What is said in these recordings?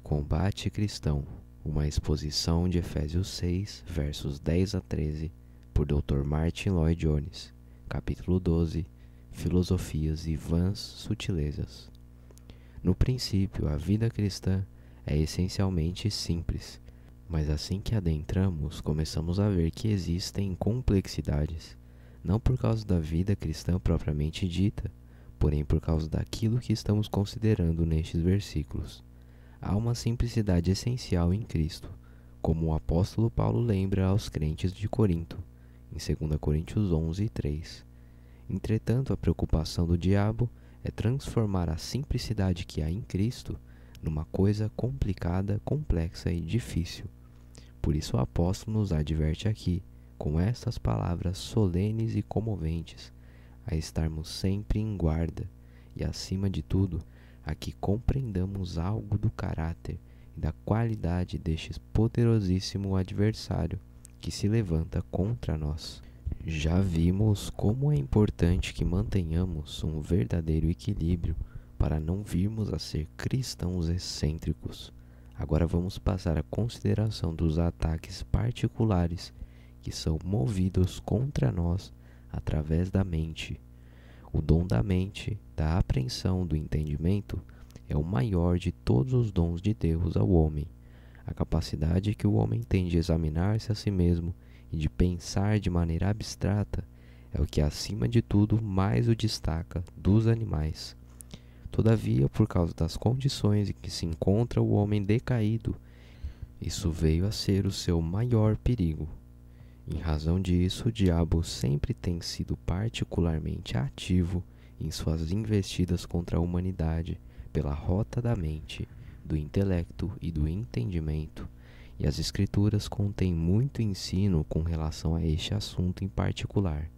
combate cristão, uma exposição de Efésios 6, versos 10 a 13, por Dr. Martyn Lloyd-Jones, capítulo 12, Filosofias e Vãs Sutilezas. No princípio, a vida cristã é essencialmente simples, mas assim que adentramos, começamos a ver que existem complexidades, não por causa da vida cristã propriamente dita, porém por causa daquilo que estamos considerando nestes versículos. Há uma simplicidade essencial em Cristo, como o apóstolo Paulo lembra aos crentes de Corinto, em 2 Coríntios 11, 3. Entretanto, a preocupação do diabo é transformar a simplicidade que há em Cristo numa coisa complicada, complexa e difícil. Por isso o apóstolo nos adverte aqui, com estas palavras solenes e comoventes, a estarmos sempre em guarda e, acima de tudo, a que compreendamos algo do caráter e da qualidade deste poderosíssimo adversário que se levanta contra nós. Já vimos como é importante que mantenhamos um verdadeiro equilíbrio para não virmos a ser cristãos excêntricos. Agora vamos passar à consideração dos ataques particulares que são movidos contra nós através da mente. O dom da mente, da apreensão, do entendimento, é o maior de todos os dons de Deus ao homem. A capacidade que o homem tem de examinar-se a si mesmo e de pensar de maneira abstrata é o que, acima de tudo, mais o destaca dos animais. Todavia, por causa das condições em que se encontra o homem decaído, isso veio a ser o seu maior perigo. Em razão disso, o diabo sempre tem sido particularmente ativo em suas investidas contra a humanidade pela rota da mente, do intelecto e do entendimento, e as Escrituras contêm muito ensino com relação a este assunto em particular.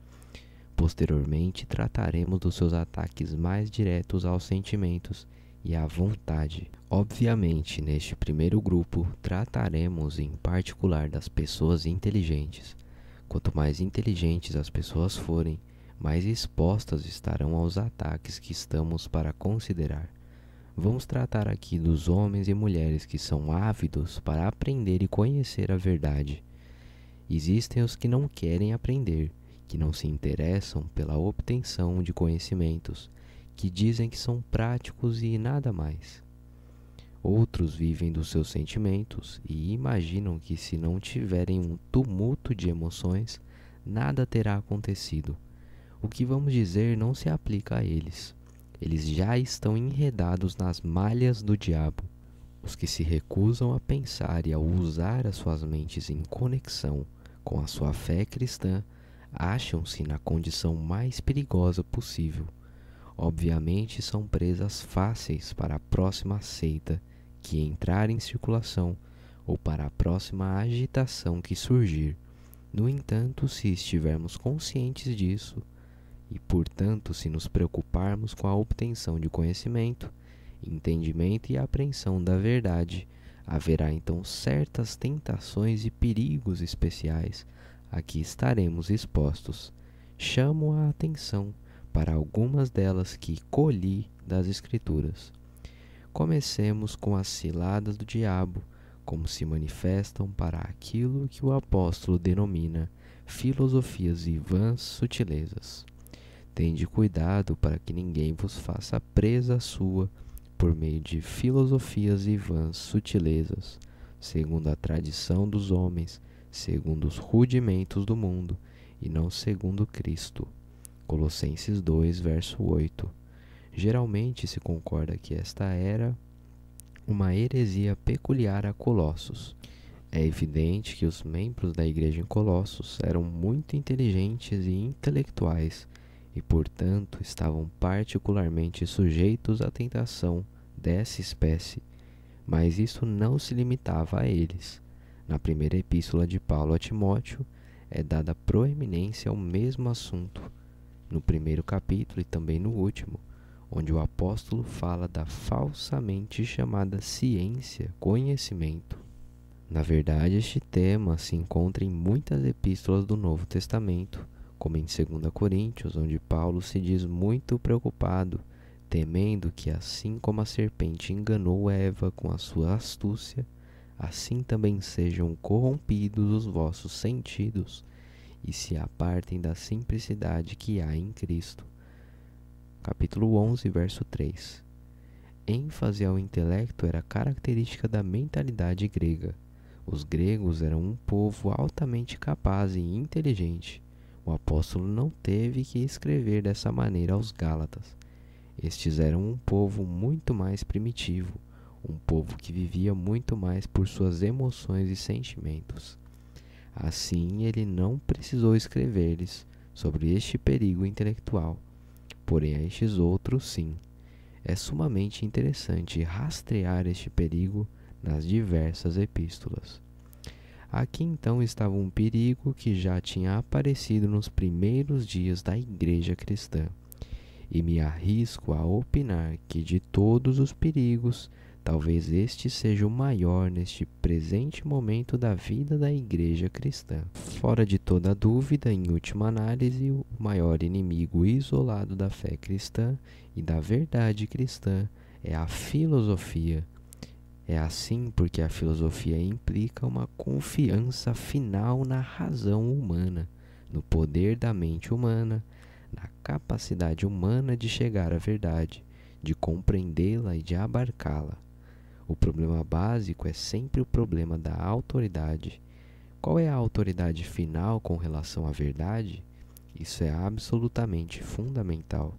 Posteriormente, trataremos dos seus ataques mais diretos aos sentimentos e à vontade. Obviamente, neste primeiro grupo, trataremos em particular das pessoas inteligentes. Quanto mais inteligentes as pessoas forem, mais expostas estarão aos ataques que estamos para considerar. Vamos tratar aqui dos homens e mulheres que são ávidos para aprender e conhecer a verdade. Existem os que não querem aprender, que não se interessam pela obtenção de conhecimentos, que dizem que são práticos e nada mais. Outros vivem dos seus sentimentos e imaginam que, se não tiverem um tumulto de emoções, nada terá acontecido. O que vamos dizer não se aplica a eles. Eles já estão enredados nas malhas do diabo. Os que se recusam a pensar e a usar as suas mentes em conexão com a sua fé cristã acham-se na condição mais perigosa possível. Obviamente, são presas fáceis para a próxima seita que entrar em circulação ou para a próxima agitação que surgir. No entanto, se estivermos conscientes disso, e, portanto, se nos preocuparmos com a obtenção de conhecimento, entendimento e apreensão da verdade, haverá então certas tentações e perigos especiais a que estaremos expostos. Chamo a atenção para algumas delas que colhi das Escrituras. Comecemos com as ciladas do diabo, como se manifestam para aquilo que o apóstolo denomina filosofias e vãs sutilezas. Tende cuidado para que ninguém vos faça presa sua por meio de filosofias e vãs sutilezas, segundo a tradição dos homens, segundo os rudimentos do mundo, e não segundo Cristo. Colossenses 2, verso 8. Geralmente se concorda que esta era uma heresia peculiar a Colossos. É evidente que os membros da igreja em Colossos eram muito inteligentes e intelectuais, e, portanto, estavam particularmente sujeitos à tentação dessa espécie, mas isso não se limitava a eles. Na primeira epístola de Paulo a Timóteo, é dada proeminência ao mesmo assunto, no primeiro capítulo e também no último, onde o apóstolo fala da falsamente chamada ciência, conhecimento. Na verdade, este tema se encontra em muitas epístolas do Novo Testamento, como em 2 Coríntios, onde Paulo se diz muito preocupado temendo que, assim como a serpente enganou Eva com a sua astúcia, assim também sejam corrompidos os vossos sentidos e se apartem da simplicidade que há em Cristo. Capítulo 11, verso 3. ênfase ao intelecto era característica da mentalidade grega. Os gregos eram um povo altamente capaz e inteligente. O apóstolo não teve que escrever dessa maneira aos Gálatas. Estes eram um povo muito mais primitivo, um povo que vivia muito mais por suas emoções e sentimentos. Assim, ele não precisou escrever-lhes sobre este perigo intelectual, porém a estes outros sim. É sumamente interessante rastrear este perigo nas diversas epístolas. Aqui então estava um perigo que já tinha aparecido nos primeiros dias da igreja cristã, e me arrisco a opinar que de todos os perigos, talvez este seja o maior neste presente momento da vida da igreja cristã. Fora de toda dúvida, em última análise, o maior inimigo isolado da fé cristã e da verdade cristã é a filosofia. É assim porque a filosofia implica uma confiança final na razão humana, no poder da mente humana, na capacidade humana de chegar à verdade, de compreendê-la e de abarcá-la. O problema básico é sempre o problema da autoridade. Qual é a autoridade final com relação à verdade? Isso é absolutamente fundamental.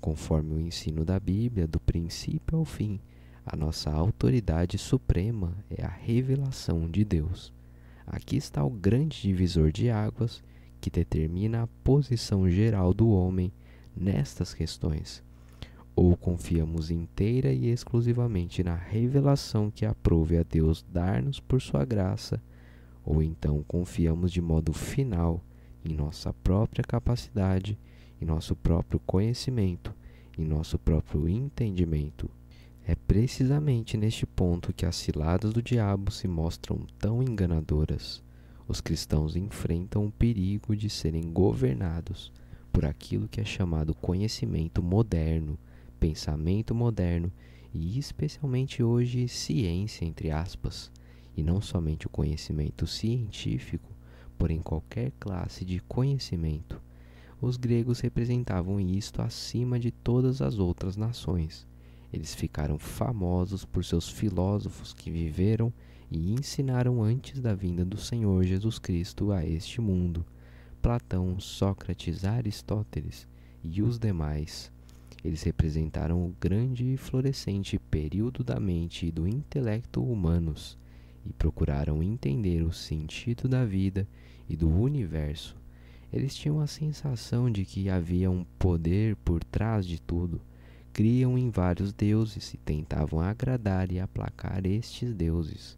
Conforme o ensino da Bíblia, do princípio ao fim, a nossa autoridade suprema é a revelação de Deus. Aqui está o grande divisor de águas que determina a posição geral do homem nestas questões. Ou confiamos inteira e exclusivamente na revelação que aprove a Deus dar-nos por sua graça, ou então confiamos de modo final em nossa própria capacidade, em nosso próprio conhecimento, em nosso próprio entendimento. É precisamente neste ponto que as ciladas do diabo se mostram tão enganadoras. Os cristãos enfrentam o perigo de serem governados por aquilo que é chamado conhecimento moderno, pensamento moderno e especialmente hoje ciência, entre aspas, e não somente o conhecimento científico, porém qualquer classe de conhecimento. Os gregos representavam isto acima de todas as outras nações. Eles ficaram famosos por seus filósofos que viveram e ensinaram antes da vinda do Senhor Jesus Cristo a este mundo. Platão, Sócrates, Aristóteles e os demais. Eles representaram o grande e florescente período da mente e do intelecto humanos e procuraram entender o sentido da vida e do universo. Eles tinham a sensação de que havia um poder por trás de tudo. Criam em vários deuses e tentavam agradar e aplacar estes deuses.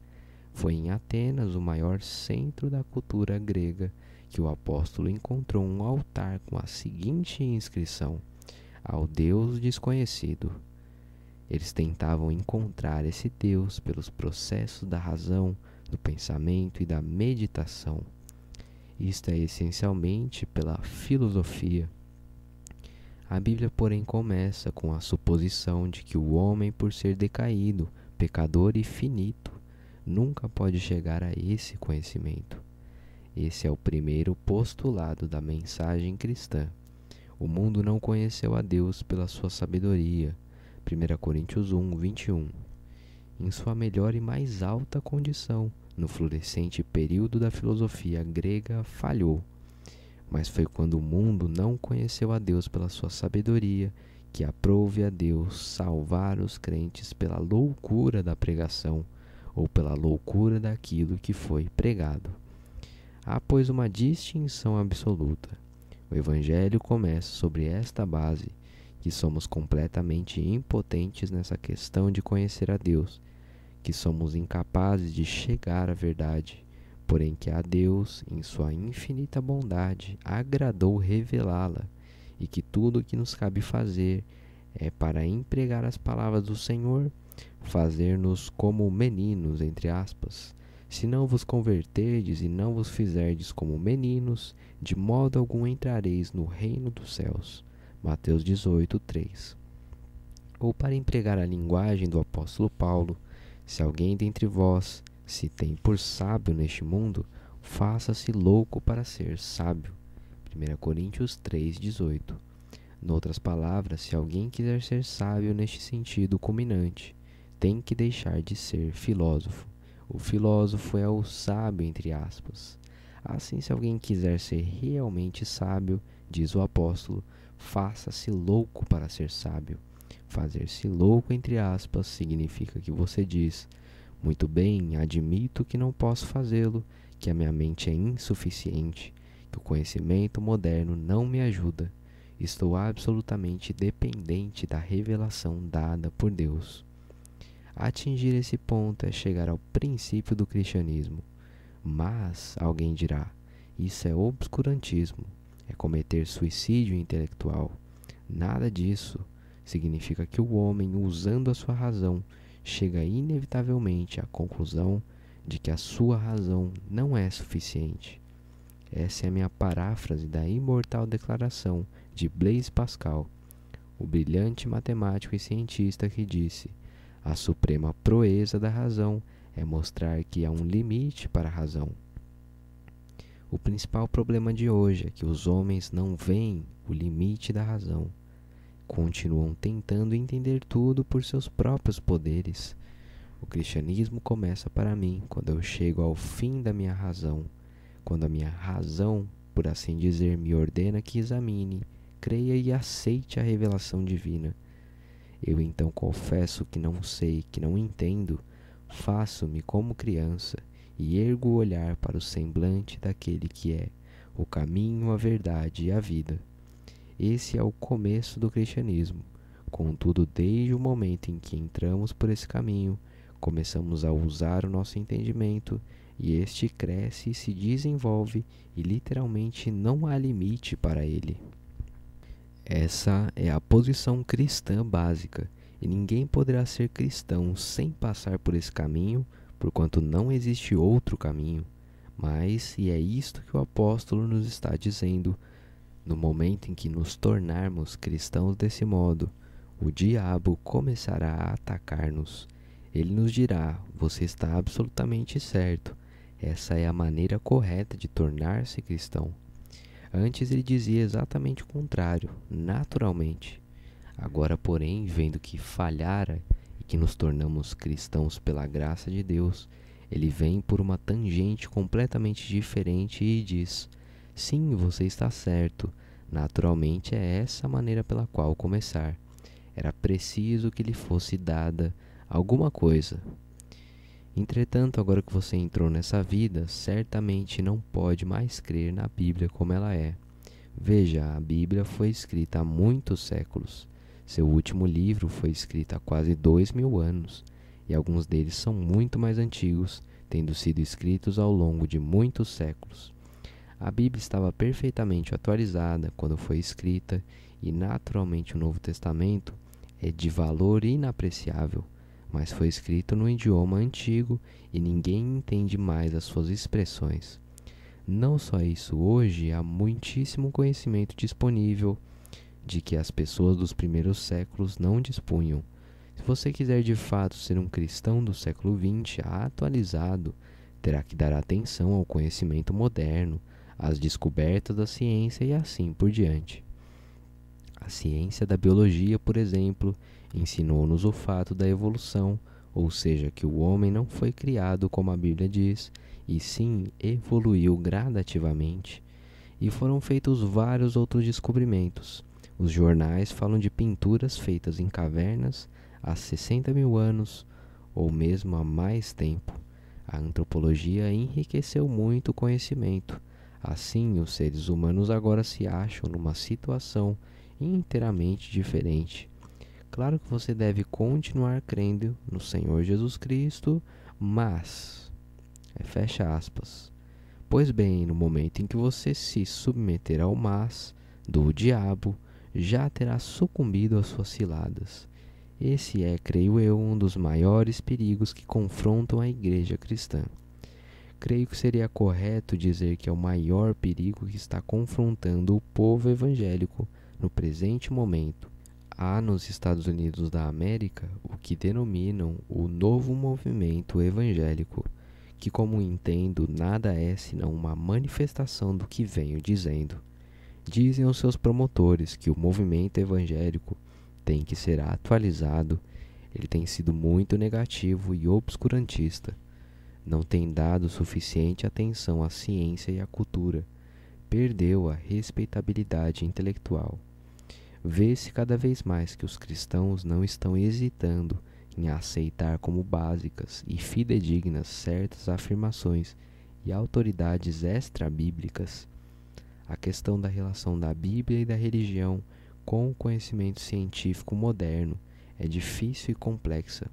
Foi em Atenas, o maior centro da cultura grega, que o apóstolo encontrou um altar com a seguinte inscrição: ao Deus desconhecido. Eles tentavam encontrar esse Deus pelos processos da razão, do pensamento e da meditação. Isto é essencialmente pela filosofia. A Bíblia, porém, começa com a suposição de que o homem, por ser decaído, pecador e finito, nunca pode chegar a esse conhecimento. Esse é o primeiro postulado da mensagem cristã. O mundo não conheceu a Deus pela sua sabedoria. 1 Coríntios 1, 21. Em sua melhor e mais alta condição, no florescente período da filosofia grega, falhou. Mas foi quando o mundo não conheceu a Deus pela sua sabedoria que aprouve a Deus salvar os crentes pela loucura da pregação ou pela loucura daquilo que foi pregado. Há, pois, uma distinção absoluta. O Evangelho começa sobre esta base, que somos completamente impotentes nessa questão de conhecer a Deus, que somos incapazes de chegar à verdade, porém que a Deus, em sua infinita bondade, agradou revelá-la, e que tudo o que nos cabe fazer é, para empregar as palavras do Senhor, fazer-nos como meninos, entre aspas. Se não vos converterdes e não vos fizerdes como meninos, de modo algum entrareis no reino dos céus. Mateus 18, 3. Ou para empregar a linguagem do apóstolo Paulo, se alguém dentre vós se tem por sábio neste mundo, faça-se louco para ser sábio. 1 Coríntios 3,18. Noutras palavras, se alguém quiser ser sábio neste sentido culminante, tem que deixar de ser filósofo. O filósofo é o sábio, entre aspas. Assim, se alguém quiser ser realmente sábio, diz o apóstolo, faça-se louco para ser sábio. Fazer-se louco, entre aspas, significa que você diz: muito bem, admito que não posso fazê-lo, que a minha mente é insuficiente, que o conhecimento moderno não me ajuda. Estou absolutamente dependente da revelação dada por Deus. Atingir esse ponto é chegar ao princípio do cristianismo. Mas, alguém dirá, isso é obscurantismo, é cometer suicídio intelectual. Nada disso. Significa que o homem, usando a sua razão, chega inevitavelmente à conclusão de que a sua razão não é suficiente. Essa é a minha paráfrase da imortal declaração de Blaise Pascal, o brilhante matemático e cientista que disse: a suprema proeza da razão é mostrar que há um limite para a razão. O principal problema de hoje é que os homens não veem o limite da razão. Continuam tentando entender tudo por seus próprios poderes. O cristianismo começa para mim quando eu chego ao fim da minha razão, quando a minha razão, por assim dizer, me ordena que examine, creia e aceite a revelação divina. Eu então confesso que não sei, que não entendo, faço-me como criança e ergo o olhar para o semblante daquele que é o caminho, a verdade e a vida. Esse é o começo do cristianismo. Contudo, desde o momento em que entramos por esse caminho, começamos a usar o nosso entendimento e este cresce e se desenvolve e literalmente não há limite para ele. Essa é a posição cristã básica e ninguém poderá ser cristão sem passar por esse caminho, porquanto não existe outro caminho. Mas, e é isto que o apóstolo nos está dizendo, no momento em que nos tornarmos cristãos desse modo, o diabo começará a atacar-nos. Ele nos dirá: você está absolutamente certo, essa é a maneira correta de tornar-se cristão. Antes ele dizia exatamente o contrário, naturalmente. Agora, porém, vendo que falhara e que nos tornamos cristãos pela graça de Deus, ele vem por uma tangente completamente diferente e diz: sim, você está certo. Naturalmente é essa a maneira pela qual começar. Era preciso que lhe fosse dada alguma coisa. Entretanto, agora que você entrou nessa vida, certamente não pode mais crer na Bíblia como ela é. Veja, a Bíblia foi escrita há muitos séculos. Seu último livro foi escrito há quase 2000 anos, e alguns deles são muito mais antigos, tendo sido escritos ao longo de muitos séculos. A Bíblia estava perfeitamente atualizada quando foi escrita e, naturalmente, o Novo Testamento é de valor inapreciável, mas foi escrito no idioma antigo e ninguém entende mais as suas expressões. Não só isso, hoje há muitíssimo conhecimento disponível de que as pessoas dos primeiros séculos não dispunham. Se você quiser de fato ser um cristão do século XX atualizado, terá que dar atenção ao conhecimento moderno, às descobertas da ciência e assim por diante. A ciência da biologia, por exemplo, ensinou-nos o fato da evolução, ou seja, que o homem não foi criado como a Bíblia diz, e sim evoluiu gradativamente. E foram feitos vários outros descobrimentos. Os jornais falam de pinturas feitas em cavernas há 60 mil anos, ou mesmo há mais tempo. A antropologia enriqueceu muito o conhecimento. Assim, os seres humanos agora se acham numa situação inteiramente diferente. Claro que você deve continuar crendo no Senhor Jesus Cristo, mas, fecha aspas, pois bem, no momento em que você se submeter ao mas do diabo, já terá sucumbido às suas ciladas. Esse é, creio eu, um dos maiores perigos que confrontam a igreja cristã. Creio que seria correto dizer que é o maior perigo que está confrontando o povo evangélico no presente momento. Há nos Estados Unidos da América o que denominam o novo movimento evangélico, que, como entendo, nada é senão uma manifestação do que venho dizendo. Dizem os seus promotores que o movimento evangélico tem que ser atualizado. Ele tem sido muito negativo e obscurantista. Não tem dado suficiente atenção à ciência e à cultura. Perdeu a respeitabilidade intelectual. Vê-se cada vez mais que os cristãos não estão hesitando em aceitar como básicas e fidedignas certas afirmações e autoridades extra-bíblicas. A questão da relação da Bíblia e da religião com o conhecimento científico moderno é difícil e complexa,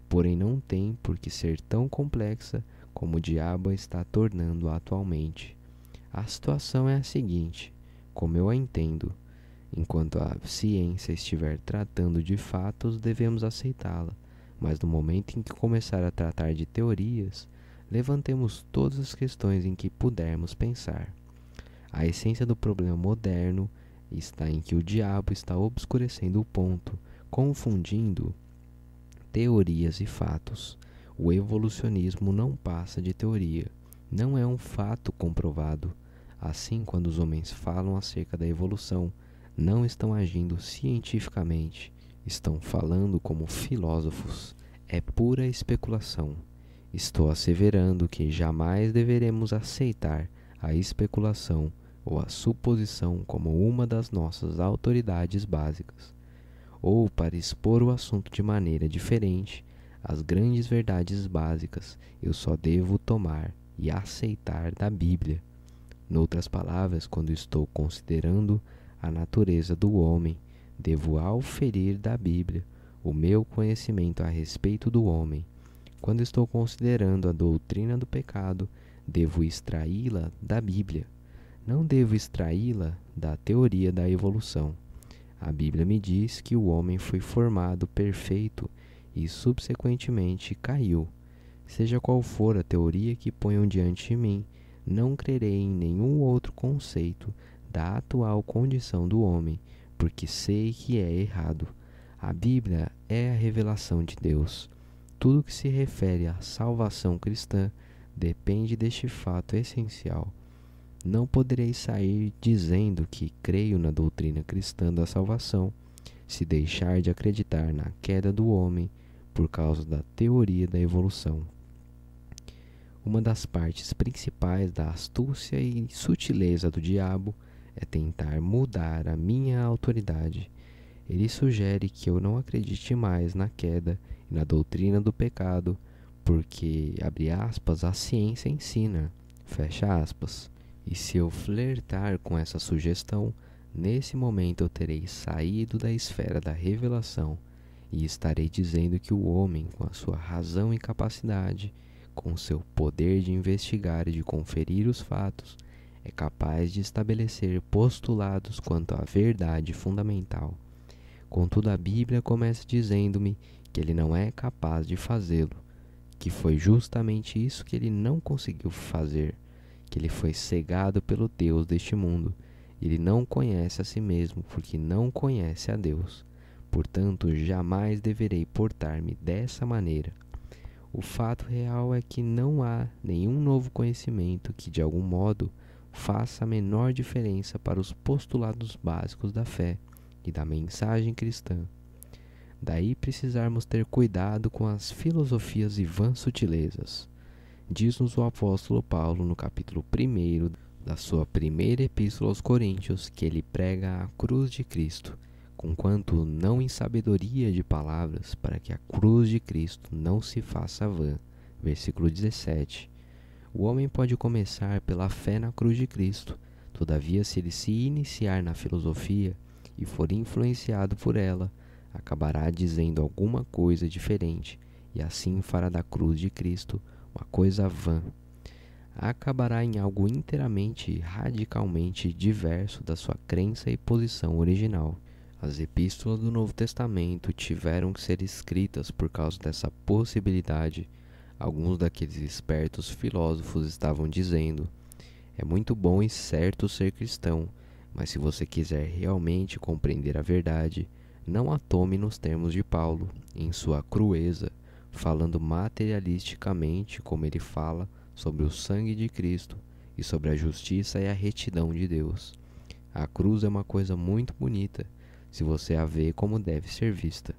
porém não tem por que ser tão complexa como o diabo a está tornando atualmente. A situação é a seguinte, como eu a entendo: enquanto a ciência estiver tratando de fatos, devemos aceitá-la, mas no momento em que começar a tratar de teorias, levantemos todas as questões em que pudermos pensar. A essência do problema moderno está em que o diabo está obscurecendo o ponto, confundindo teorias e fatos. O evolucionismo não passa de teoria, não é um fato comprovado. Assim, quando os homens falam acerca da evolução, não estão agindo cientificamente, estão falando como filósofos. É pura especulação. Estou asseverando que jamais deveremos aceitar a especulação ou a suposição como uma das nossas autoridades básicas. Ou, para expor o assunto de maneira diferente, as grandes verdades básicas eu só devo tomar e aceitar da Bíblia. Noutras palavras, quando estou considerando a natureza do homem, devo auferir da Bíblia o meu conhecimento a respeito do homem. Quando estou considerando a doutrina do pecado, devo extraí-la da Bíblia. Não devo extraí-la da teoria da evolução. A Bíblia me diz que o homem foi formado perfeito e subsequentemente caiu. Seja qual for a teoria que ponham diante de mim, não crerei em nenhum outro conceito da atual condição do homem, porque sei que é errado. A Bíblia é a revelação de Deus. Tudo que se refere à salvação cristã depende deste fato essencial. Não poderei sair dizendo que creio na doutrina cristã da salvação se deixar de acreditar na queda do homem por causa da teoria da evolução. Uma das partes principais da astúcia e sutileza do diabo é tentar mudar a minha autoridade. Ele sugere que eu não acredite mais na queda e na doutrina do pecado, porque, abre aspas, a ciência ensina, fecha aspas. E se eu flertar com essa sugestão, nesse momento eu terei saído da esfera da revelação e estarei dizendo que o homem, com a sua razão e capacidade, com seu poder de investigar e de conferir os fatos, é capaz de estabelecer postulados quanto à verdade fundamental. Contudo, a Bíblia começa dizendo-me que ele não é capaz de fazê-lo, que foi justamente isso que ele não conseguiu fazer, que ele foi cegado pelo Deus deste mundo. Ele não conhece a si mesmo porque não conhece a Deus. Portanto, jamais deverei portar-me dessa maneira. O fato real é que não há nenhum novo conhecimento que, de algum modo, faça a menor diferença para os postulados básicos da fé e da mensagem cristã. Daí precisarmos ter cuidado com as filosofias e vãs sutilezas. Diz-nos o apóstolo Paulo no capítulo 1 da sua primeira epístola aos Coríntios que ele prega a cruz de Cristo, conquanto não em sabedoria de palavras, para que a cruz de Cristo não se faça vã. Versículo 17. O homem pode começar pela fé na cruz de Cristo, todavia se ele se iniciar na filosofia e for influenciado por ela, acabará dizendo alguma coisa diferente, e assim fará da cruz de Cristo uma coisa vã. Acabará em algo inteiramente e radicalmente diverso da sua crença e posição original. As epístolas do Novo Testamento tiveram que ser escritas por causa dessa possibilidade. Alguns daqueles espertos filósofos estavam dizendo: é muito bom e certo ser cristão, mas se você quiser realmente compreender a verdade, Não a tome nos termos de Paulo, em sua crueza, falando materialisticamente como ele fala sobre o sangue de Cristo e sobre a justiça e a retidão de Deus. A cruz é uma coisa muito bonita, se você a vê como deve ser vista.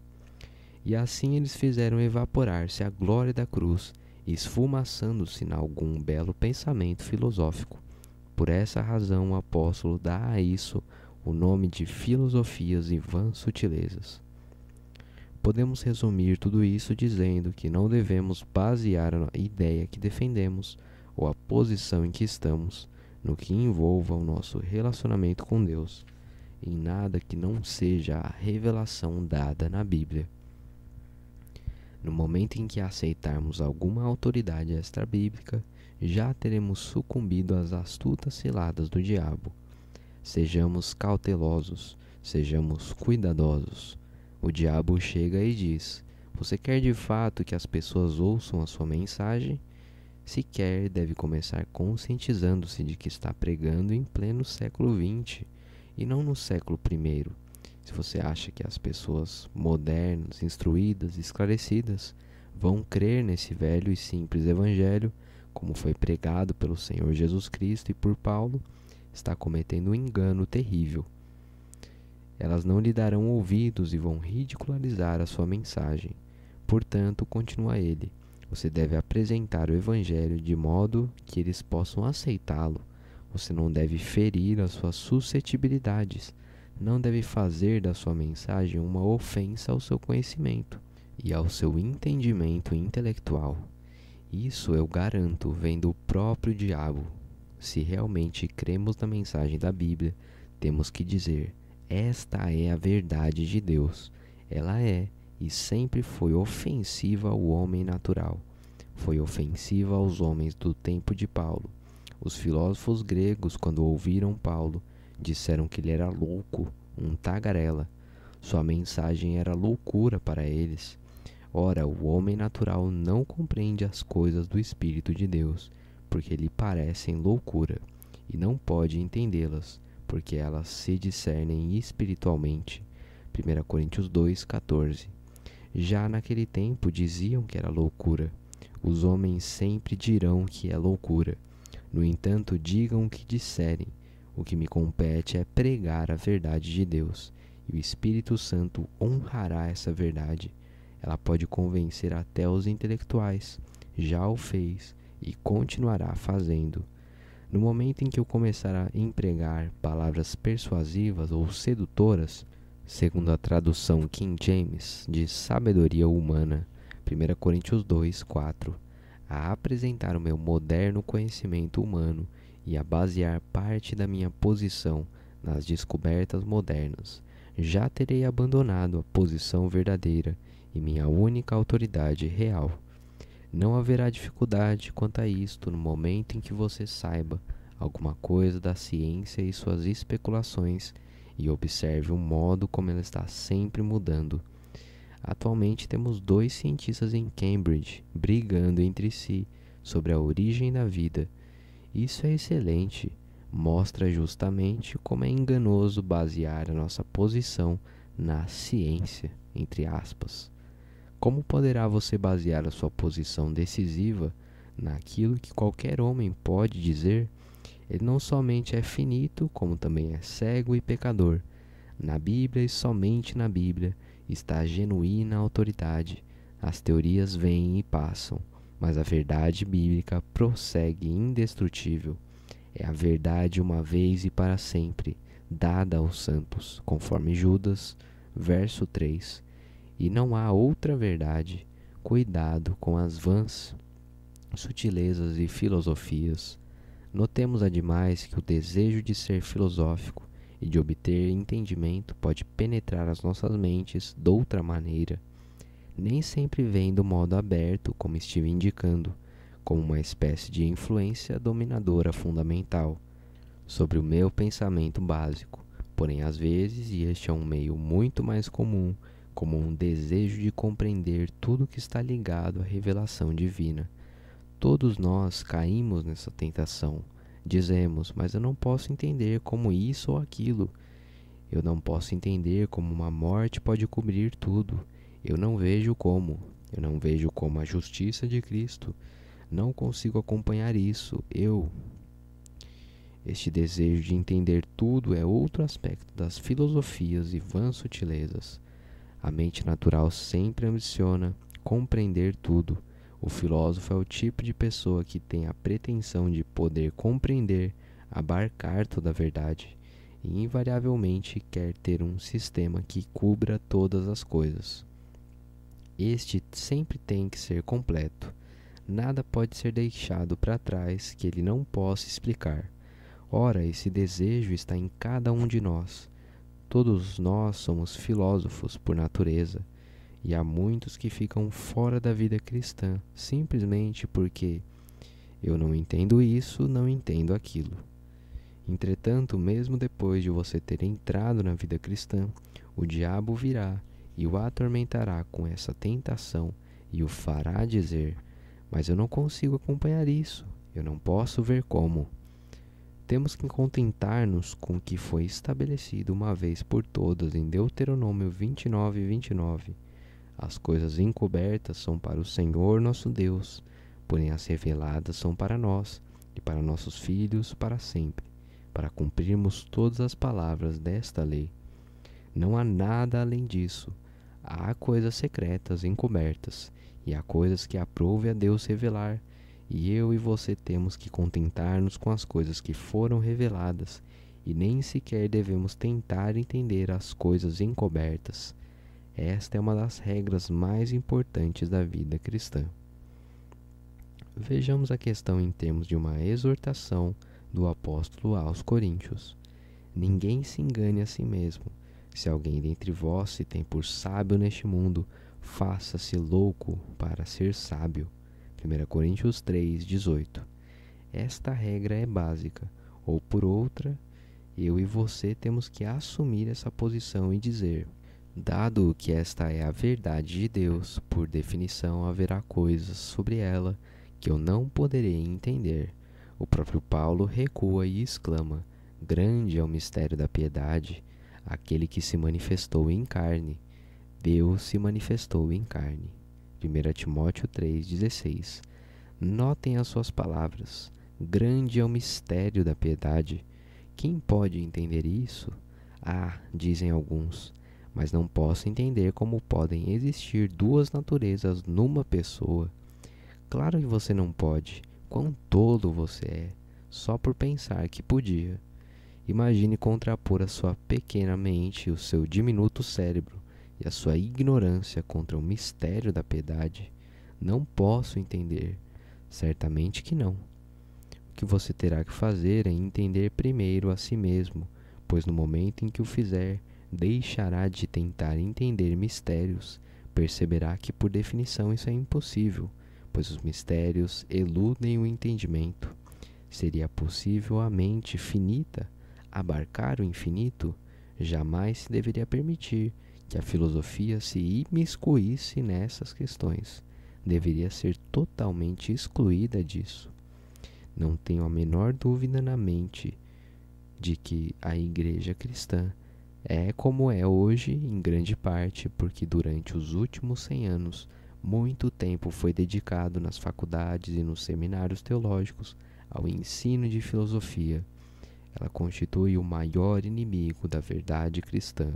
E assim eles fizeram evaporar-se a glória da cruz, esfumaçando-se em algum belo pensamento filosófico. Por essa razão o apóstolo dá a isso o nome de filosofias e vãs sutilezas. Podemos resumir tudo isso dizendo que não devemos basear a ideia que defendemos ou a posição em que estamos no que envolva o nosso relacionamento com Deus, em nada que não seja a revelação dada na Bíblia. No momento em que aceitarmos alguma autoridade extra-bíblica, já teremos sucumbido às astutas ciladas do diabo. Sejamos cautelosos, sejamos cuidadosos. O diabo chega e diz: você quer de fato que as pessoas ouçam a sua mensagem? Se quer, deve começar conscientizando-se de que está pregando em pleno século XX e não no século I. Se você acha que as pessoas modernas, instruídas, esclarecidas vão crer nesse velho e simples evangelho, como foi pregado pelo Senhor Jesus Cristo e por Paulo, está cometendo um engano terrível. Elas não lhe darão ouvidos e vão ridicularizar a sua mensagem. Portanto, continua ele, você deve apresentar o evangelho de modo que eles possam aceitá-lo. Você não deve ferir as suas suscetibilidades. Não deve fazer da sua mensagem uma ofensa ao seu conhecimento e ao seu entendimento intelectual. Isso eu garanto vem do próprio diabo. Se realmente cremos na mensagem da Bíblia, temos que dizer: esta é a verdade de Deus. Ela é e sempre foi ofensiva ao homem natural. Foi ofensiva aos homens do tempo de Paulo. Os filósofos gregos, quando ouviram Paulo, disseram que ele era louco, um tagarela. Sua mensagem era loucura para eles. Ora, o homem natural não compreende as coisas do Espírito de Deus, porque lhe parecem loucura, e não pode entendê-las, porque elas se discernem espiritualmente. 1 Coríntios 2,14. Já naquele tempo diziam que era loucura. Os homens sempre dirão que é loucura. No entanto, digam o que disserem. O que me compete é pregar a verdade de Deus, e o Espírito Santo honrará essa verdade. Ela pode convencer até os intelectuais. Já o fez e continuará fazendo. No momento em que eu começar a empregar palavras persuasivas ou sedutoras, segundo a tradução King James de sabedoria humana, 1 Coríntios 2,4, a apresentar o meu moderno conhecimento humano e a basear parte da minha posição nas descobertas modernas, já terei abandonado a posição verdadeira e minha única autoridade real. Não haverá dificuldade quanto a isto no momento em que você saiba alguma coisa da ciência e suas especulações e observe o modo como ela está sempre mudando. Atualmente temos 2 cientistas em Cambridge brigando entre si sobre a origem da vida. Isso é excelente. Mostra justamente como é enganoso basear a nossa posição na ciência, entre aspas. Como poderá você basear a sua posição decisiva naquilo que qualquer homem pode dizer? Ele não somente é finito, como também é cego e pecador. Na Bíblia e somente na Bíblia está a genuína autoridade. As teorias vêm e passam, mas a verdade bíblica prossegue indestrutível. É a verdade uma vez e para sempre, dada aos santos, conforme Judas, verso 3. E não há outra verdade. Cuidado com as vãs sutilezas e filosofias. Notemos ademais que o desejo de ser filosófico e de obter entendimento pode penetrar as nossas mentes de outra maneira. Nem sempre vem do modo aberto, como estive indicando, como uma espécie de influência dominadora fundamental sobre o meu pensamento básico. Porém, às vezes, e este é um meio muito mais comum, como um desejo de compreender tudo que está ligado à revelação divina. Todos nós caímos nessa tentação. Dizemos, mas eu não posso entender como isso ou aquilo. Eu não posso entender como uma morte pode cobrir tudo. Eu não vejo como. Eu não vejo como a justiça de Cristo. Não consigo acompanhar isso. Este desejo de entender tudo é outro aspecto das filosofias e vãs sutilezas. A mente natural sempre ambiciona compreender tudo. O filósofo é o tipo de pessoa que tem a pretensão de poder compreender, abarcar toda a verdade, e invariavelmente quer ter um sistema que cubra todas as coisas. Este sempre tem que ser completo. Nada pode ser deixado para trás que ele não possa explicar. Ora, esse desejo está em cada um de nós. Todos nós somos filósofos por natureza, e há muitos que ficam fora da vida cristã simplesmente porque eu não entendo isso, não entendo aquilo. Entretanto, mesmo depois de você ter entrado na vida cristã, o diabo virá e o atormentará com essa tentação e o fará dizer: mas eu não consigo acompanhar isso, eu não posso ver como. Temos que contentar-nos com o que foi estabelecido uma vez por todas em Deuteronômio 29:29. As coisas encobertas são para o Senhor nosso Deus, porém as reveladas são para nós e para nossos filhos para sempre, para cumprirmos todas as palavras desta lei. Não há nada além disso. Há coisas secretas encobertas, e há coisas que aprouve a Deus revelar, e eu e você temos que contentar-nos com as coisas que foram reveladas, e nem sequer devemos tentar entender as coisas encobertas. Esta é uma das regras mais importantes da vida cristã. Vejamos a questão em termos de uma exortação do apóstolo aos Coríntios. Ninguém se engane a si mesmo. Se alguém dentre vós se tem por sábio neste mundo, faça-se louco para ser sábio. 1 Coríntios 3:18. Esta regra é básica, ou por outra, eu e você temos que assumir essa posição e dizer: dado que esta é a verdade de Deus, por definição haverá coisas sobre ela que eu não poderei entender. O próprio Paulo recua e exclama: grande é o mistério da piedade, aquele que se manifestou em carne. Deus se manifestou em carne. 1 Timóteo 3:16. Notem as suas palavras. Grande é o mistério da piedade. Quem pode entender isso? Ah, dizem alguns, mas não posso entender como podem existir duas naturezas numa pessoa. Claro que você não pode. Quão tolo você é, só por pensar que podia. Imagine contrapor a sua pequena mente, o seu diminuto cérebro e a sua ignorância contra o mistério da piedade. Não posso entender. Certamente que não. O que você terá que fazer é entender primeiro a si mesmo, pois no momento em que o fizer, deixará de tentar entender mistérios, perceberá que por definição isso é impossível, pois os mistérios eludem o entendimento. Seria possível à mente finita abarcar o infinito? Jamais se deveria permitir que a filosofia se imiscuísse nessas questões. Deveria ser totalmente excluída disso. Não tenho a menor dúvida na mente de que a igreja cristã é como é hoje, em grande parte porque durante os últimos 100 anos muito tempo foi dedicado nas faculdades e nos seminários teológicos ao ensino de filosofia. Ela constitui o maior inimigo da verdade cristã.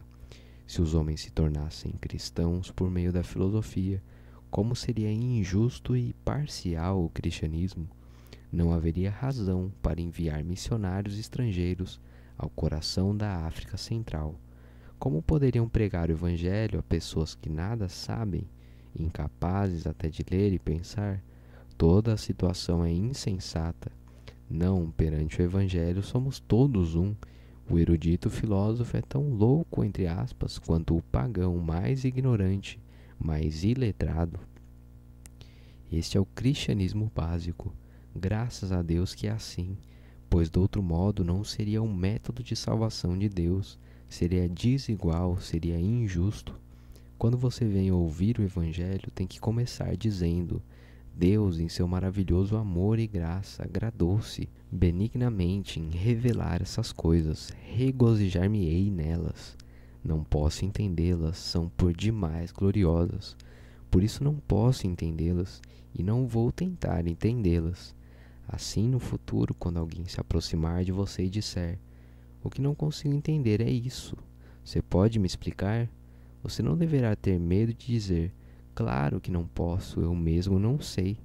Se os homens se tornassem cristãos por meio da filosofia, como seria injusto e parcial o cristianismo? Não haveria razão para enviar missionários estrangeiros ao coração da África Central. Como poderiam pregar o Evangelho a pessoas que nada sabem, incapazes até de ler e pensar? Toda a situação é insensata. Não, perante o Evangelho somos todos um. O erudito filósofo é tão louco, entre aspas, quanto o pagão mais ignorante, mais iletrado. Este é o cristianismo básico. Graças a Deus que é assim, pois de outro modo não seria um método de salvação de Deus, seria desigual, seria injusto. Quando você vem ouvir o Evangelho, tem que começar dizendo: Deus, em seu maravilhoso amor e graça, agradou-se benignamente em revelar essas coisas. Regozijar-me-ei nelas. Não posso entendê-las, são por demais gloriosas. Por isso não posso entendê-las e não vou tentar entendê-las. Assim, no futuro, quando alguém se aproximar de você e disser: o que não consigo entender é isso, você pode me explicar? Você não deverá ter medo de dizer: claro que não posso, eu mesmo não sei.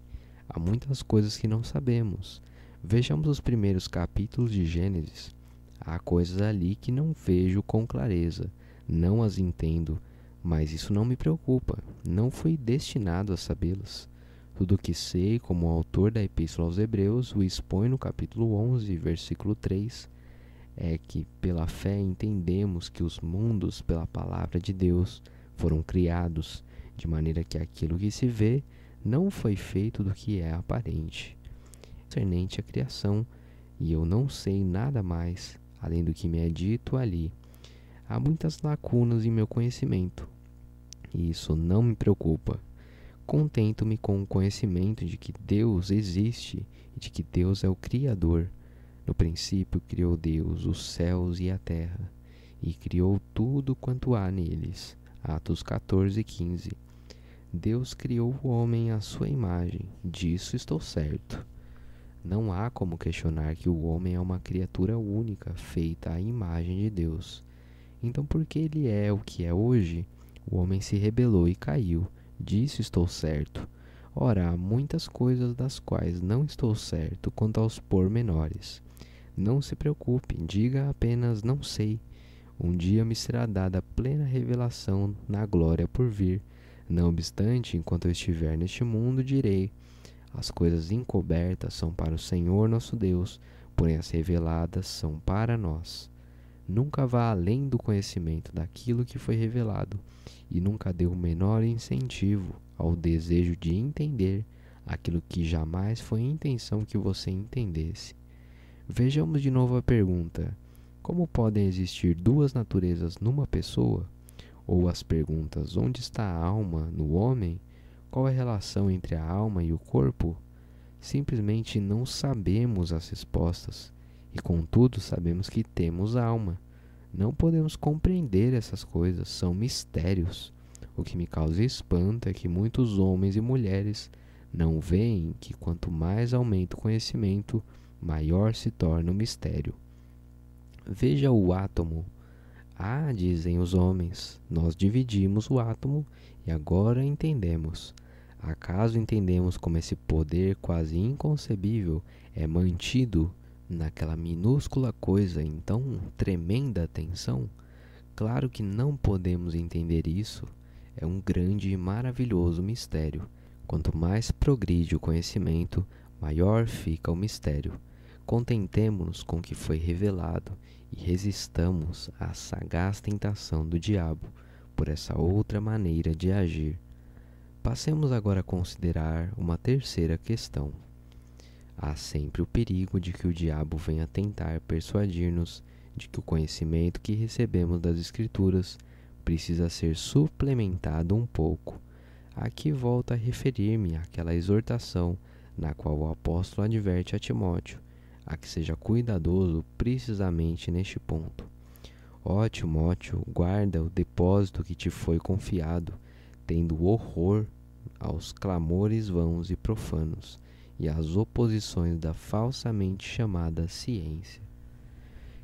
Há muitas coisas que não sabemos. Vejamos os primeiros capítulos de Gênesis. Há coisas ali que não vejo com clareza, não as entendo, mas isso não me preocupa. Não fui destinado a sabê-las. Tudo o que sei, como o autor da Epístola aos Hebreus o expõe no capítulo 11, versículo 3, é que pela fé entendemos que os mundos, pela palavra de Deus, foram criados, de maneira que aquilo que se vê não foi feito do que é aparente. Concernente à criação, e eu não sei nada mais, além do que me é dito ali. Há muitas lacunas em meu conhecimento, e isso não me preocupa. Contento-me com o conhecimento de que Deus existe e de que Deus é o Criador. No princípio criou Deus os céus e a terra, e criou tudo quanto há neles. Atos 14:15. Deus criou o homem à sua imagem, disso estou certo. Não há como questionar que o homem é uma criatura única, feita à imagem de Deus. Então, porque ele é o que é hoje, o homem se rebelou e caiu, disso estou certo. Ora, há muitas coisas das quais não estou certo quanto aos pormenores. Não se preocupe, diga apenas não sei. Um dia me será dada plena revelação na glória por vir. Não obstante, enquanto eu estiver neste mundo, direi: as coisas encobertas são para o Senhor nosso Deus, porém as reveladas são para nós. Nunca vá além do conhecimento daquilo que foi revelado, e nunca dê o menor incentivo ao desejo de entender aquilo que jamais foi intenção que você entendesse. Vejamos de novo a pergunta: como podem existir duas naturezas numa pessoa? Ou as perguntas: onde está a alma no homem? Qual é a relação entre a alma e o corpo? Simplesmente não sabemos as respostas, e contudo sabemos que temos alma. Não podemos compreender essas coisas, são mistérios. O que me causa espanto é que muitos homens e mulheres não veem que quanto mais aumenta o conhecimento, maior se torna o mistério. Veja o átomo. Ah, dizem os homens, nós dividimos o átomo e agora entendemos. Acaso entendemos como esse poder quase inconcebível é mantido naquela minúscula coisa em tão tremenda tensão? Claro que não podemos entender isso. É um grande e maravilhoso mistério. Quanto mais progride o conhecimento, maior fica o mistério. Contentemo-nos com o que foi revelado e resistamos à sagaz tentação do diabo por essa outra maneira de agir. Passemos agora a considerar uma terceira questão. Há sempre o perigo de que o diabo venha tentar persuadir-nos de que o conhecimento que recebemos das Escrituras precisa ser suplementado um pouco. Aqui volto a referir-me àquela exortação na qual o apóstolo adverte a Timóteo a que seja cuidadoso precisamente neste ponto. Ó Timóteo, guarda o depósito que te foi confiado, tendo horror aos clamores vãos e profanos e às oposições da falsamente chamada ciência.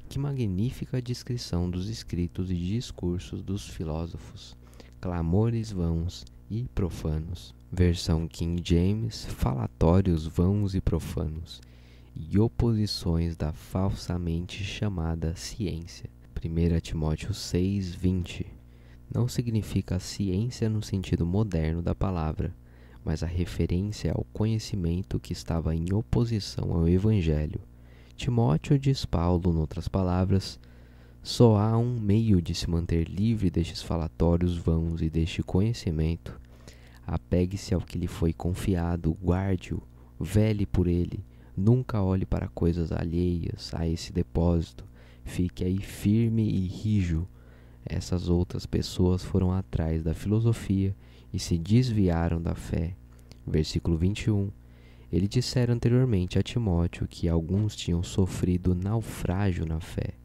Que magnífica descrição dos escritos e discursos dos filósofos, clamores vãos e profanos. Versão King James, falatórios vãos e profanos, e oposições da falsamente chamada ciência. 1 Timóteo 6:20. Não significa a ciência no sentido moderno da palavra, mas a referência ao conhecimento que estava em oposição ao Evangelho. Timóteo, diz Paulo, noutras palavras, só há um meio de se manter livre destes falatórios vãos e deste conhecimento. Apegue-se ao que lhe foi confiado, guarde-o, vele por ele. Nunca olhe para coisas alheias a esse depósito. Fique aí firme e rijo. Essas outras pessoas foram atrás da filosofia e se desviaram da fé. Versículo 21. Ele dissera anteriormente a Timóteo que alguns tinham sofrido naufrágio na fé.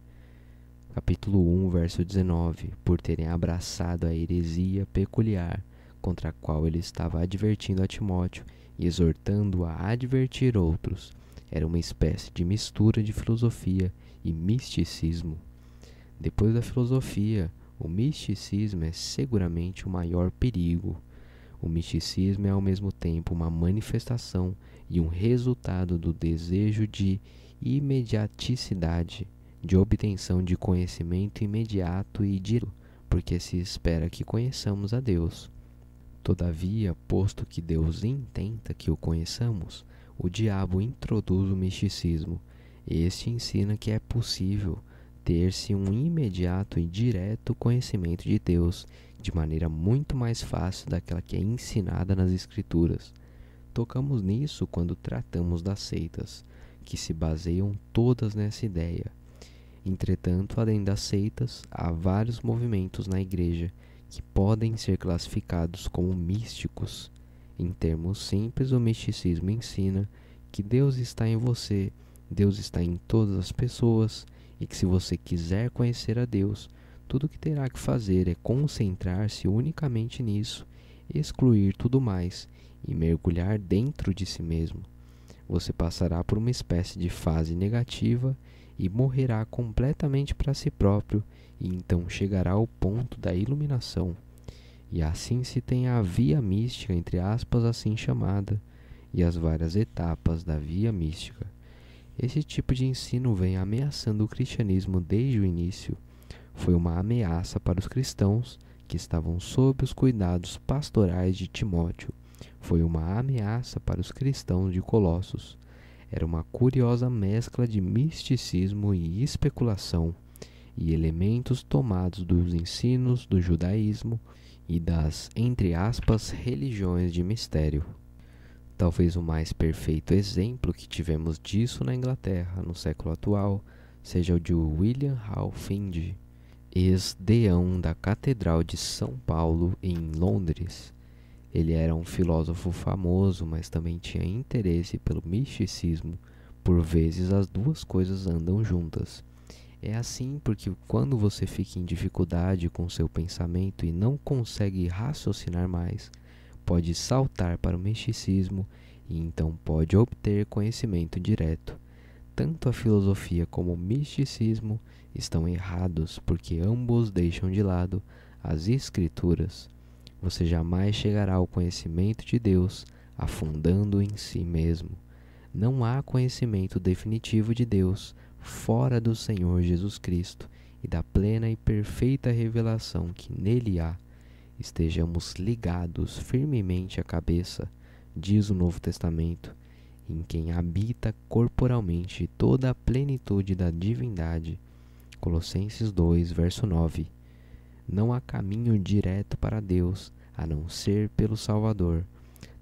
Capítulo 1, verso 19. Por terem abraçado a heresia peculiar, contra a qual ele estava advertindo a Timóteo e exortando-o a advertir outros. Era uma espécie de mistura de filosofia e misticismo. Depois da filosofia, o misticismo é seguramente o maior perigo. O misticismo é ao mesmo tempo uma manifestação e um resultado do desejo de imediaticidade, de obtenção de conhecimento imediato e direto, porque se espera que conheçamos a Deus. Todavia, posto que Deus intenta que o conheçamos, o diabo introduz o misticismo. Este ensina que é possível ter-se um imediato e direto conhecimento de Deus, de maneira muito mais fácil daquela que é ensinada nas Escrituras. Tocamos nisso quando tratamos das seitas, que se baseiam todas nessa ideia. Entretanto, além das seitas, há vários movimentos na Igreja que podem ser classificados como místicos. Em termos simples, o misticismo ensina que Deus está em você, Deus está em todas as pessoas, e que se você quiser conhecer a Deus, tudo o que terá que fazer é concentrar-se unicamente nisso, excluir tudo mais e mergulhar dentro de si mesmo. Você passará por uma espécie de fase negativa e morrerá completamente para si próprio, e então chegará ao ponto da iluminação. E assim se tem a via mística, entre aspas, assim chamada, e as várias etapas da via mística. Esse tipo de ensino vem ameaçando o cristianismo desde o início. Foi uma ameaça para os cristãos que estavam sob os cuidados pastorais de Timóteo. Foi uma ameaça para os cristãos de Colossos. Era uma curiosa mescla de misticismo e especulação, e elementos tomados dos ensinos do judaísmo e das, entre aspas, religiões de mistério. Talvez o mais perfeito exemplo que tivemos disso na Inglaterra no século atual seja o de William Hall Findy, ex-deão da Catedral de São Paulo, em Londres. Ele era um filósofo famoso, mas também tinha interesse pelo misticismo. Por vezes as duas coisas andam juntas. É assim porque quando você fica em dificuldade com seu pensamento e não consegue raciocinar mais, pode saltar para o misticismo e então pode obter conhecimento direto. Tanto a filosofia como o misticismo estão errados porque ambos deixam de lado as Escrituras. Você jamais chegará ao conhecimento de Deus afundando em si mesmo. Não há conhecimento definitivo de Deus fora do Senhor Jesus Cristo e da plena e perfeita revelação que nele há. Estejamos ligados firmemente à cabeça, diz o Novo Testamento, em quem habita corporalmente toda a plenitude da divindade. Colossenses 2, verso 9. Não há caminho direto para Deus, a não ser pelo Salvador.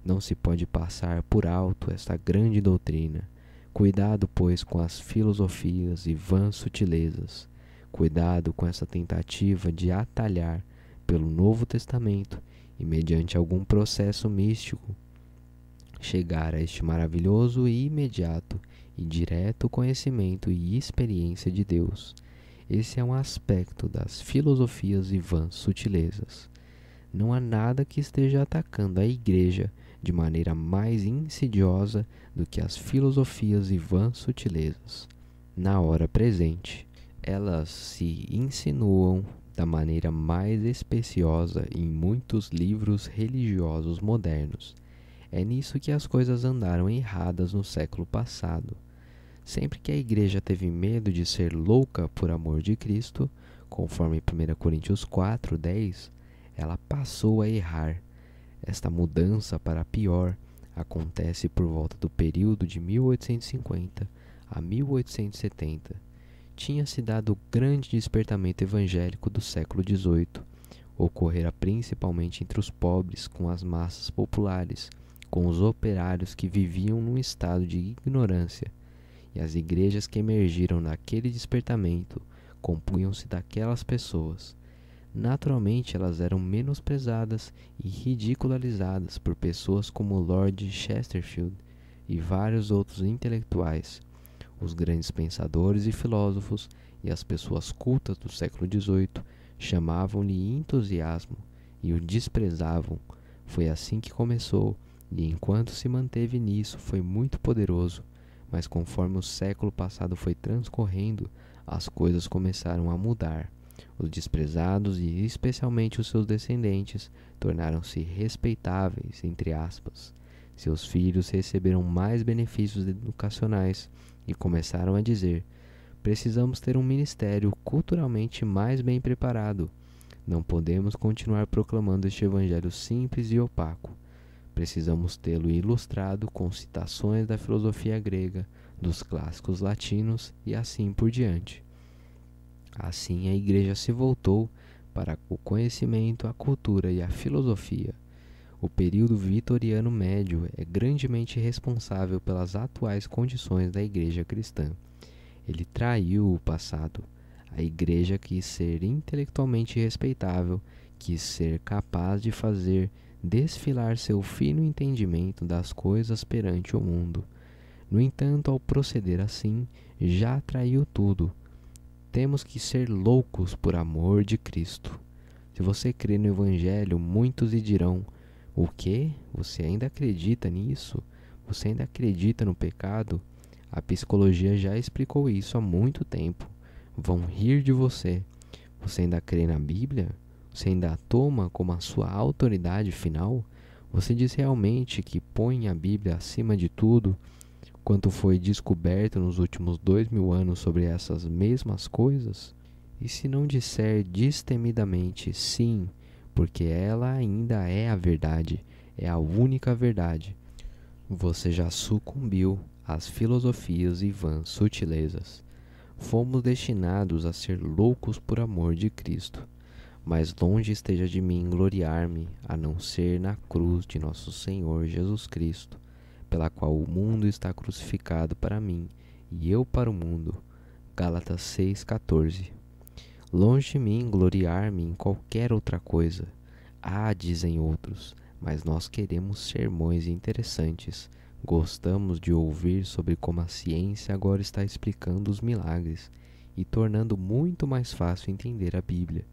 Não se pode passar por alto esta grande doutrina. Cuidado, pois, com as filosofias e vãs sutilezas. Cuidado com essa tentativa de atalhar pelo Novo Testamento e, mediante algum processo místico, chegar a este maravilhoso e imediato e direto conhecimento e experiência de Deus. Esse é um aspecto das filosofias e vãs sutilezas. Não há nada que esteja atacando a Igreja de maneira mais insidiosa do que as filosofias e vãs sutilezas. Na hora presente, elas se insinuam da maneira mais especiosa em muitos livros religiosos modernos. É nisso que as coisas andaram erradas no século passado. Sempre que a Igreja teve medo de ser louca por amor de Cristo, conforme 1 Coríntios 4:10, ela passou a errar. Esta mudança para pior acontece por volta do período de 1850 a 1870. Tinha-se dado o grande despertamento evangélico do século XVIII. Ocorrera principalmente entre os pobres, com as massas populares, com os operários que viviam num estado de ignorância. E as igrejas que emergiram daquele despertamento compunham-se daquelas pessoas. Naturalmente, elas eram menosprezadas e ridicularizadas por pessoas como Lord Chesterfield e vários outros intelectuais. Os grandes pensadores e filósofos e as pessoas cultas do século XVIII chamavam-lhe entusiasmo e o desprezavam. Foi assim que começou, e enquanto se manteve nisso foi muito poderoso, mas conforme o século passado foi transcorrendo, as coisas começaram a mudar. Os desprezados e especialmente os seus descendentes tornaram-se respeitáveis, entre aspas. Seus filhos receberam mais benefícios educacionais e começaram a dizer: precisamos ter um ministério culturalmente mais bem preparado. Não podemos continuar proclamando este evangelho simples e opaco. Precisamos tê-lo ilustrado com citações da filosofia grega, dos clássicos latinos e assim por diante. Assim a igreja se voltou para o conhecimento, a cultura e a filosofia. O período vitoriano médio é grandemente responsável pelas atuais condições da igreja cristã. Ele traiu o passado. A igreja quis ser intelectualmente respeitável, quis ser capaz de fazer desfilar seu fino entendimento das coisas perante o mundo. No entanto, ao proceder assim, já traiu tudo. Temos que ser loucos por amor de Cristo. Se você crê no Evangelho, muitos lhe dirão: o quê? Você ainda acredita nisso? Você ainda acredita no pecado? A psicologia já explicou isso há muito tempo. Vão rir de você. Você ainda crê na Bíblia? Você ainda a toma como a sua autoridade final? Você diz realmente que põe a Bíblia acima de tudo? Quanto foi descoberto nos últimos 2000 anos sobre essas mesmas coisas? E se não disser destemidamente sim, porque ela ainda é a verdade, é a única verdade, você já sucumbiu às filosofias e vãs sutilezas. Fomos destinados a ser loucos por amor de Cristo, mas longe esteja de mim gloriar-me, a não ser na cruz de nosso Senhor Jesus Cristo, pela qual o mundo está crucificado para mim e eu para o mundo. Gálatas 6,14. Longe de mim gloriar-me em qualquer outra coisa. Dizem outros, mas nós queremos sermões interessantes. Gostamos de ouvir sobre como a ciência agora está explicando os milagres e tornando muito mais fácil entender a Bíblia.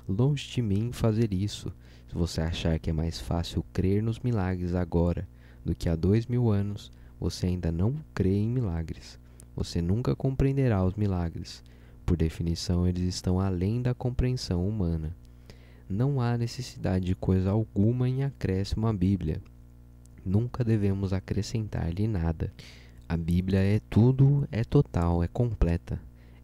Longe de mim fazer isso. Se você achar que é mais fácil crer nos milagres agora do que há 2000 anos, você ainda não crê em milagres. Você nunca compreenderá os milagres. Por definição, eles estão além da compreensão humana. Não há necessidade de coisa alguma em acréscimo à Bíblia. Nunca devemos acrescentar-lhe nada. A Bíblia é tudo, é total, é completa.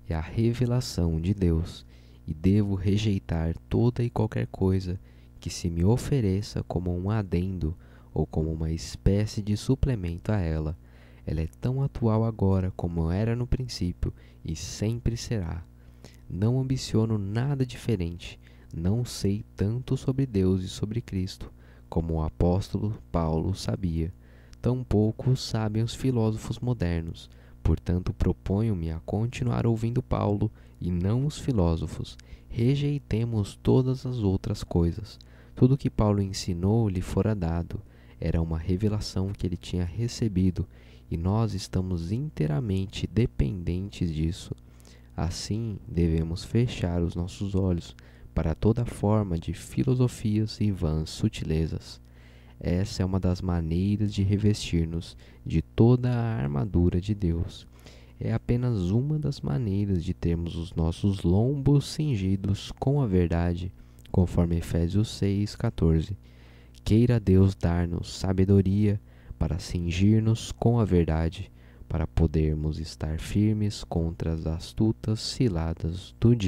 É a revelação de Deus. E devo rejeitar toda e qualquer coisa que se me ofereça como um adendo ou como uma espécie de suplemento a ela. Ela é tão atual agora como era no princípio e sempre será. Não ambiciono nada diferente. Não sei tanto sobre Deus e sobre Cristo como o apóstolo Paulo sabia. Tampouco sabem os filósofos modernos. Portanto, proponho-me a continuar ouvindo Paulo e não os filósofos. Rejeitemos todas as outras coisas. Tudo o que Paulo ensinou lhe fora dado. Era uma revelação que ele tinha recebido e nós estamos inteiramente dependentes disso. Assim, devemos fechar os nossos olhos para toda forma de filosofias e vãs sutilezas. Essa é uma das maneiras de revestir-nos de toda a armadura de Deus. É apenas uma das maneiras de termos os nossos lombos cingidos com a verdade, conforme Efésios 6,14. Queira Deus dar-nos sabedoria para cingir-nos com a verdade, para podermos estar firmes contra as astutas ciladas do diabo.